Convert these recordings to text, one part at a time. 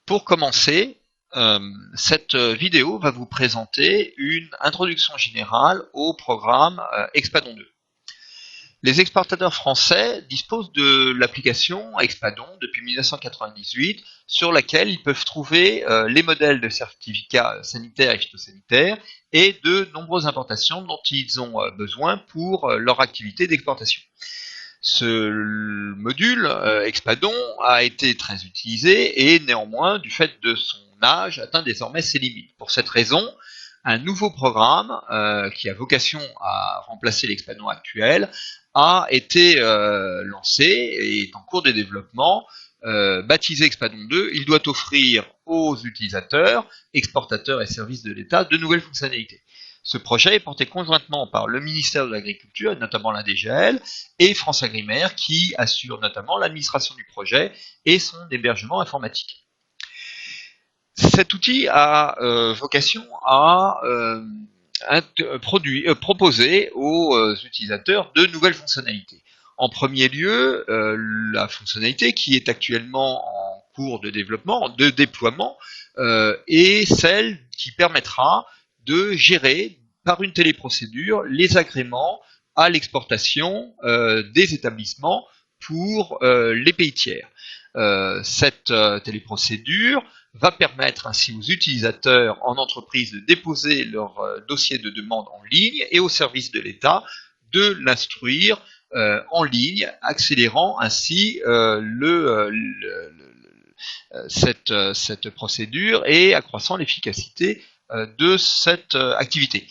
Pour commencer, cette vidéo va vous présenter une introduction générale au programme Expadon 2. Les exportateurs français disposent de l'application Expadon depuis 1998, sur laquelle ils peuvent trouver les modèles de certificats sanitaires et phytosanitaires et de nombreuses importations dont ils ont besoin pour leur activité d'exportation. Ce module Expadon a été très utilisé et néanmoins, du fait de son âge, atteint désormais ses limites. Pour cette raison, un nouveau programme qui a vocation à remplacer l'Expadon actuel a été lancé et est en cours de développement. Baptisé Expadon 2, il doit offrir aux utilisateurs, exportateurs et services de l'État de nouvelles fonctionnalités. Ce projet est porté conjointement par le ministère de l'Agriculture, notamment la DGL, et FranceAgriMer, qui assure notamment l'administration du projet et son hébergement informatique. Cet outil a vocation à proposer aux utilisateurs de nouvelles fonctionnalités. En premier lieu, la fonctionnalité qui est actuellement en cours de développement, de déploiement, est celle qui permettra de gérer par une téléprocédure les agréments à l'exportation des établissements pour les pays tiers. Cette téléprocédure va permettre ainsi aux utilisateurs en entreprise de déposer leur dossier de demande en ligne et aux services de l'État de l'instruire en ligne, accélérant ainsi cette procédure et accroissant l'efficacité de cette activité.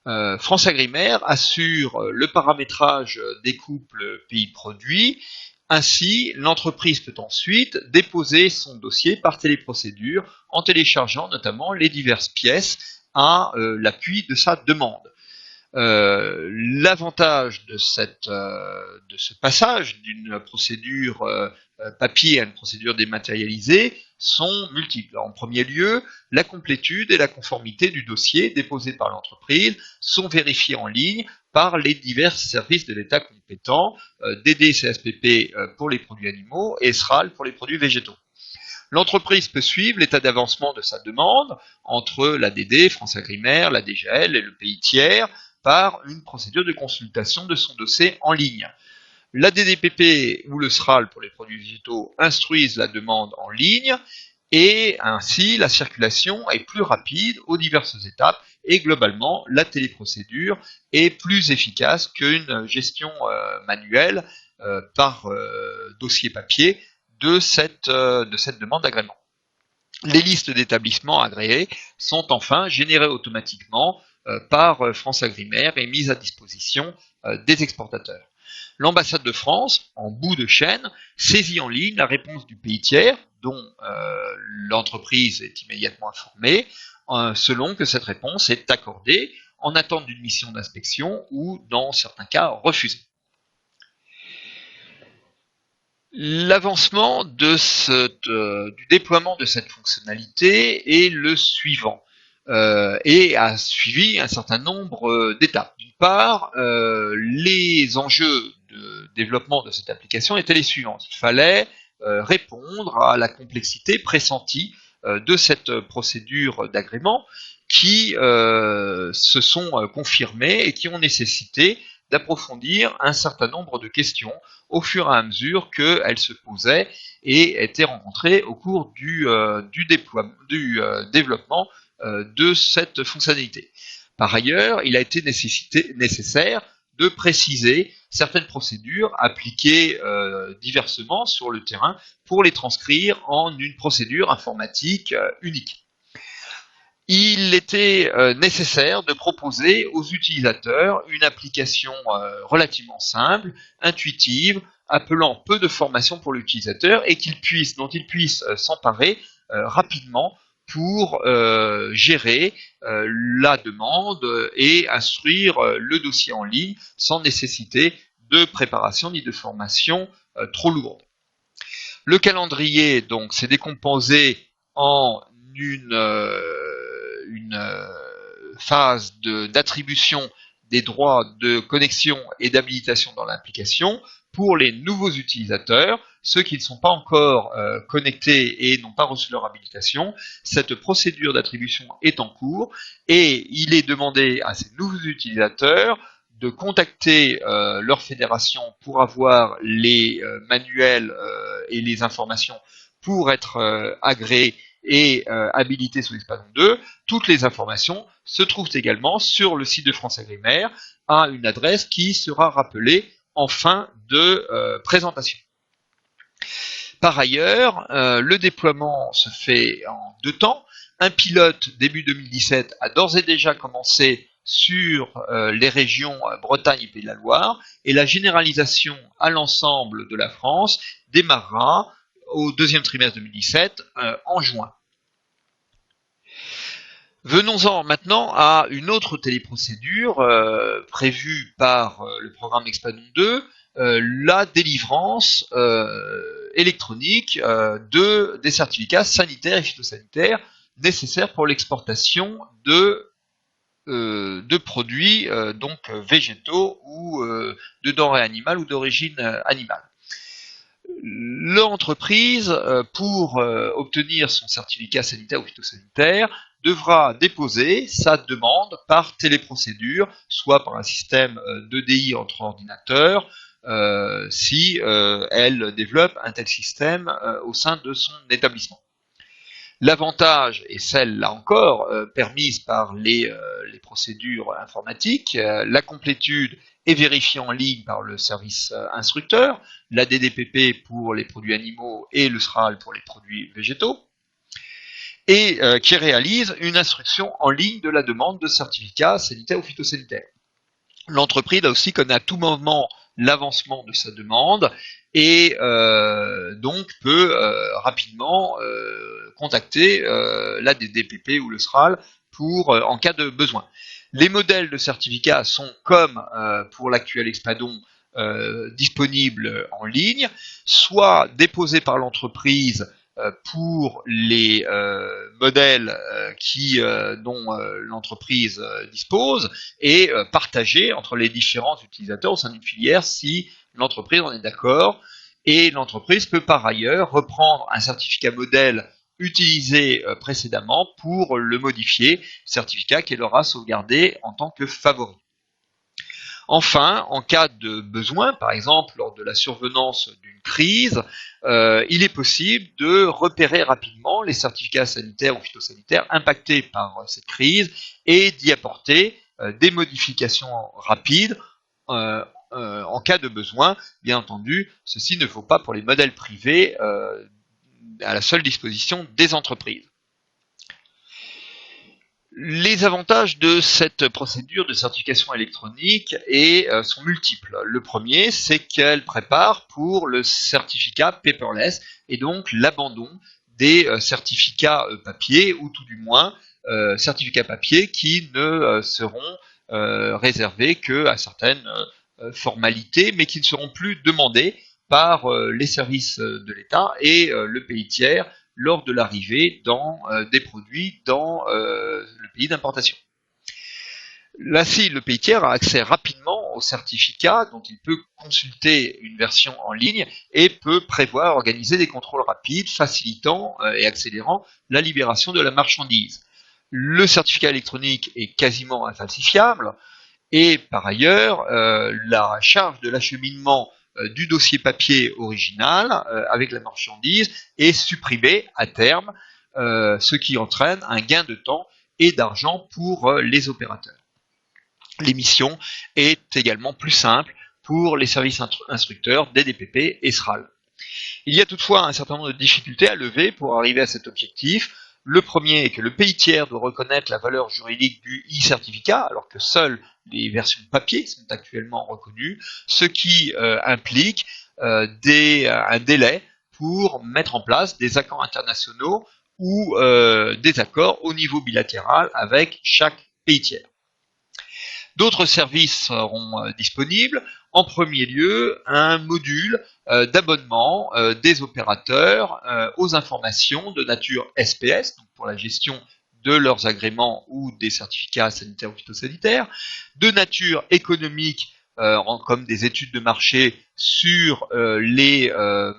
FranceAgriMer assure le paramétrage des couples pays-produits. Ainsi, l'entreprise peut ensuite déposer son dossier par téléprocédure en téléchargeant notamment les diverses pièces à l'appui de sa demande. L'avantage de ce passage d'une procédure papier à une procédure dématérialisée sont multiples. En premier lieu, la complétude et la conformité du dossier déposé par l'entreprise sont vérifiées en ligne par les divers services de l'État compétents, DD-CSPP pour les produits animaux et SRAL pour les produits végétaux. L'entreprise peut suivre l'état d'avancement de sa demande entre l'ADD, FranceAgriMer, la DGL et le pays tiers par une procédure de consultation de son dossier en ligne. La DDPP ou le SRAL pour les produits végétaux instruisent la demande en ligne et ainsi la circulation est plus rapide aux diverses étapes et globalement la téléprocédure est plus efficace qu'une gestion manuelle par dossier papier de cette demande d'agrément. Les listes d'établissements agréés sont enfin générées automatiquement par FranceAgriMer et mises à disposition des exportateurs. L'ambassade de France, en bout de chaîne, saisit en ligne la réponse du pays tiers, dont l'entreprise est immédiatement informée, selon que cette réponse est accordée en attente d'une mission d'inspection ou, dans certains cas, refusée. L'avancement du déploiement de cette fonctionnalité est le suivant. Et a suivi un certain nombre d'étapes. D'une part, les enjeux de développement de cette application étaient les suivants. Il fallait répondre à la complexité pressentie de cette procédure d'agrément qui se sont confirmées et qui ont nécessité d'approfondir un certain nombre de questions au fur et à mesure qu'elles se posaient et étaient rencontrées au cours du développement de cette fonctionnalité. Par ailleurs, il a été nécessaire de préciser certaines procédures appliquées diversement sur le terrain pour les transcrire en une procédure informatique unique. Il était nécessaire de proposer aux utilisateurs une application relativement simple, intuitive, appelant peu de formation pour l'utilisateur et dont il puisse s'emparer rapidement pour gérer la demande et instruire le dossier en ligne sans nécessité de préparation ni de formation trop lourde. Le calendrier donc s'est décomposé en une phase d'attribution des droits de connexion et d'habilitation dans l'application pour les nouveaux utilisateurs, ceux qui ne sont pas encore connectés et n'ont pas reçu leur habilitation, cette procédure d'attribution est en cours et il est demandé à ces nouveaux utilisateurs de contacter leur fédération pour avoir les manuels et les informations pour être agréés et habilités sous l'Espadon 2. Toutes les informations se trouvent également sur le site de France Agrimaire à une adresse qui sera rappelée en fin de présentation. Par ailleurs, le déploiement se fait en 2 temps. Un pilote début 2017 a d'ores et déjà commencé sur les régions Bretagne et Pays de la Loire, et la généralisation à l'ensemble de la France démarrera au 2e trimestre 2017 en juin. Venons-en maintenant à une autre téléprocédure prévue par le programme Expadon 2, la délivrance électronique des certificats sanitaires et phytosanitaires nécessaires pour l'exportation de produits donc végétaux ou de denrées animales ou d'origine animale. L'entreprise, pour obtenir son certificat sanitaire ou phytosanitaire, devra déposer sa demande par téléprocédure, soit par un système d'EDI entre ordinateurs, si elle développe un tel système au sein de son établissement. L'avantage est celle, là encore, permise par les procédures informatiques, la complétude est vérifiée en ligne par le service instructeur, la DDPP pour les produits animaux et le SRAL pour les produits végétaux, et qui réalise une instruction en ligne de la demande de certificat sanitaire ou phytosanitaire. L'entreprise a aussi connaît à tout moment l'avancement de sa demande et donc peut rapidement contacter la DDPP ou le SRAL pour en cas de besoin. Les modèles de certificats sont comme pour l'actuel Expadon disponibles en ligne, soit déposés par l'entreprise pour les modèles dont l'entreprise dispose et partagés entre les différents utilisateurs au sein d'une filière si l'entreprise en est d'accord, et l'entreprise peut par ailleurs reprendre un certificat modèle utilisé précédemment pour le modifier, certificat qu'elle aura sauvegardé en tant que favori. Enfin, en cas de besoin, par exemple lors de la survenance d'une crise, il est possible de repérer rapidement les certificats sanitaires ou phytosanitaires impactés par cette crise et d'y apporter des modifications rapides en cas de besoin. Bien entendu, ceci ne vaut pas pour les modèles privés à la seule disposition des entreprises. Les avantages de cette procédure de certification électronique sont multiples. Le premier, c'est qu'elle prépare pour le certificat paperless et donc l'abandon des certificats papier ou tout du moins certificats papier qui ne seront réservés qu'à certaines formalités mais qui ne seront plus demandées par les services de l'État et le pays tiers lors de l'arrivée des produits dans le pays d'importation. Là, si le pays tiers a accès rapidement au certificat, dont il peut consulter une version en ligne et peut prévoir, organiser des contrôles rapides, facilitant et accélérant la libération de la marchandise. Le certificat électronique est quasiment infalsifiable et par ailleurs, la charge de l'acheminement du dossier papier original avec la marchandise est supprimée à terme, ce qui entraîne un gain de temps et d'argent pour les opérateurs. L'émission est également plus simple pour les services instructeurs, DDPP et SRAL. Il y a toutefois un certain nombre de difficultés à lever pour arriver à cet objectif. Le premier est que le pays tiers doit reconnaître la valeur juridique du e-certificat, alors que seules les versions papier sont actuellement reconnues, ce qui implique un délai pour mettre en place des accords internationaux ou des accords au niveau bilatéral avec chaque pays tiers. D'autres services seront disponibles. En premier lieu, un module d'abonnement des opérateurs aux informations de nature SPS, donc pour la gestion de leurs agréments ou des certificats sanitaires ou phytosanitaires, de nature économique comme des études de marché sur les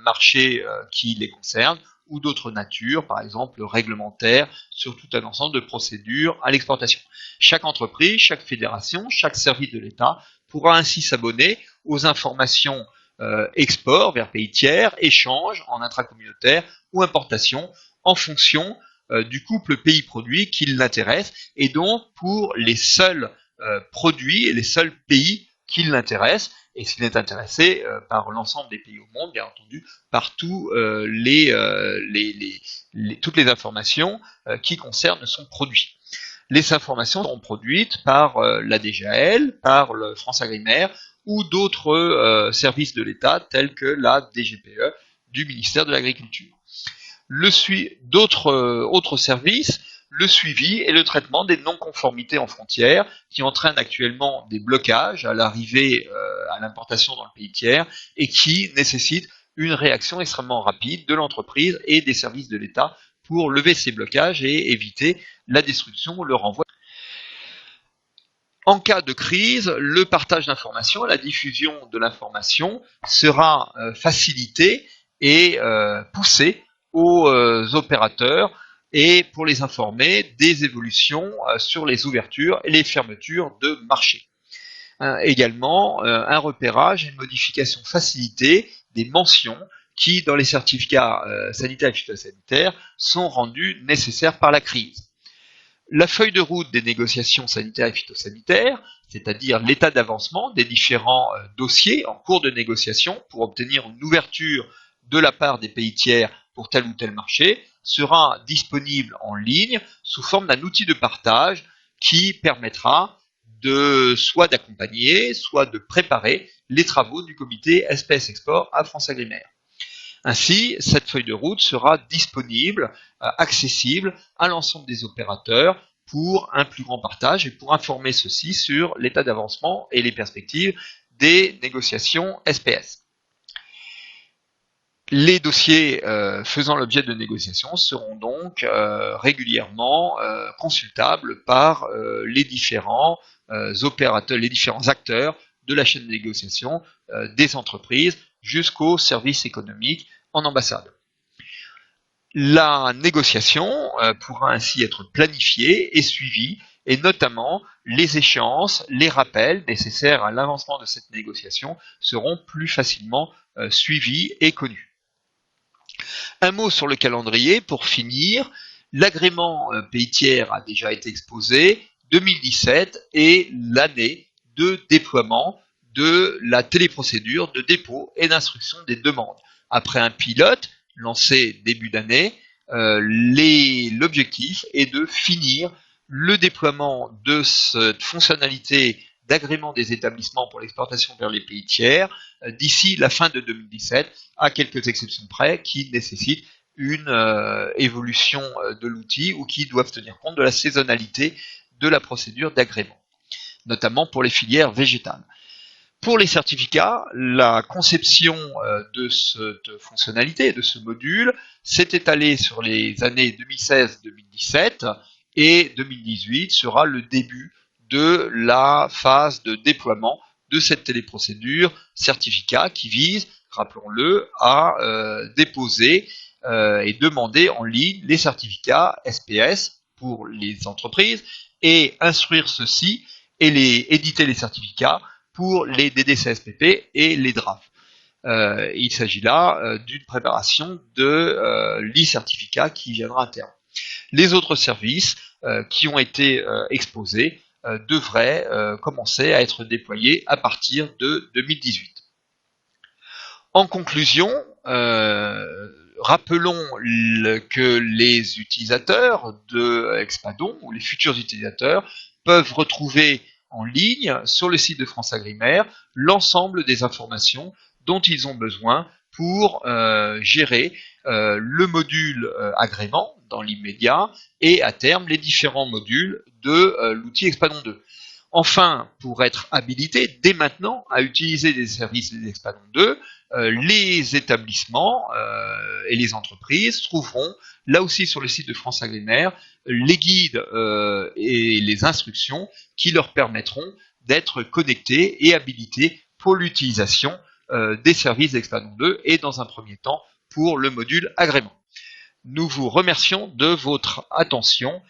marchés qui les concernent, ou d'autres natures, par exemple réglementaires, sur tout un ensemble de procédures à l'exportation. Chaque entreprise, chaque fédération, chaque service de l'État pourra ainsi s'abonner aux informations export vers pays tiers, échange en intracommunautaire ou importation en fonction du couple pays-produit qui l'intéresse, et donc pour les seuls produits et les seuls pays qui l'intéressent, et s'il est intéressé par l'ensemble des pays au monde, bien entendu, par toutes les informations qui concernent son produit. Les informations seront produites par la DGAL, par le France Agrimaire ou d'autres services de l'État tels que la DGPE du ministère de l'Agriculture. Autres services, le suivi et le traitement des non-conformités en frontières qui entraînent actuellement des blocages à l'arrivée à l'importation dans le pays tiers et qui nécessitent une réaction extrêmement rapide de l'entreprise et des services de l'État pour lever ces blocages et éviter la destruction ou le renvoi. En cas de crise, le partage d'informations, la diffusion de l'information sera facilité et poussé aux opérateurs et pour les informer des évolutions sur les ouvertures et les fermetures de marché. Également, un repérage et une modification facilitée des mentions qui, dans les certificats sanitaires et phytosanitaires, sont rendus nécessaires par la crise. La feuille de route des négociations sanitaires et phytosanitaires, c'est-à-dire l'état d'avancement des différents dossiers en cours de négociation pour obtenir une ouverture de la part des pays tiers pour tel ou tel marché, sera disponible en ligne sous forme d'un outil de partage qui permettra soit d'accompagner, soit de préparer les travaux du comité SPS Export à France Agrimaire. Ainsi, cette feuille de route sera disponible, accessible à l'ensemble des opérateurs pour un plus grand partage et pour informer ceux-ci sur l'état d'avancement et les perspectives des négociations SPS. Les dossiers faisant l'objet de négociations seront donc régulièrement consultables par les différents opérateurs, les différents acteurs de la chaîne de négociation des entreprises jusqu'aux services économiques en ambassade. La négociation pourra ainsi être planifiée et suivie, et notamment les échéances, les rappels nécessaires à l'avancement de cette négociation seront plus facilement suivis et connus. Un mot sur le calendrier pour finir. L'agrément pays tiers a déjà été exposé. 2017 est l'année de déploiement de la téléprocédure de dépôt et d'instruction des demandes. Après un pilote lancé début d'année, l'objectif est de finir le déploiement de cette fonctionnalité d'agrément des établissements pour l'exportation vers les pays tiers d'ici la fin de 2017, à quelques exceptions près qui nécessitent une évolution de l'outil ou qui doivent tenir compte de la saisonnalité de la procédure d'agrément, notamment pour les filières végétales. Pour les certificats, la conception de cette fonctionnalité, de ce module, s'est étalée sur les années 2016-2017 et 2018 sera le début de la phase de déploiement de cette téléprocédure certificat qui vise, rappelons-le, à déposer et demander en ligne les certificats SPS pour les entreprises et instruire ceux-ci et éditer les certificats pour les DDCSPP et les DRAF. Il s'agit là d'une préparation de l'e-certificat qui viendra à terme. Les autres services qui ont été exposés devraient commencer à être déployés à partir de 2018. En conclusion, rappelons que les utilisateurs de Expadon ou les futurs utilisateurs peuvent retrouver en ligne sur le site de France Agrimaire l'ensemble des informations dont ils ont besoin pour gérer le module agrément dans l'immédiat et à terme les différents modules de l'outil Expadon 2. Enfin, pour être habilité dès maintenant à utiliser des services d'Expadon 2, les établissements et les entreprises trouveront là aussi sur le site de France Agrimaire les guides et les instructions qui leur permettront d'être connectés et habilités pour l'utilisation des services d'Explanon 2 et dans un premier temps pour le module agrément. Nous vous remercions de votre attention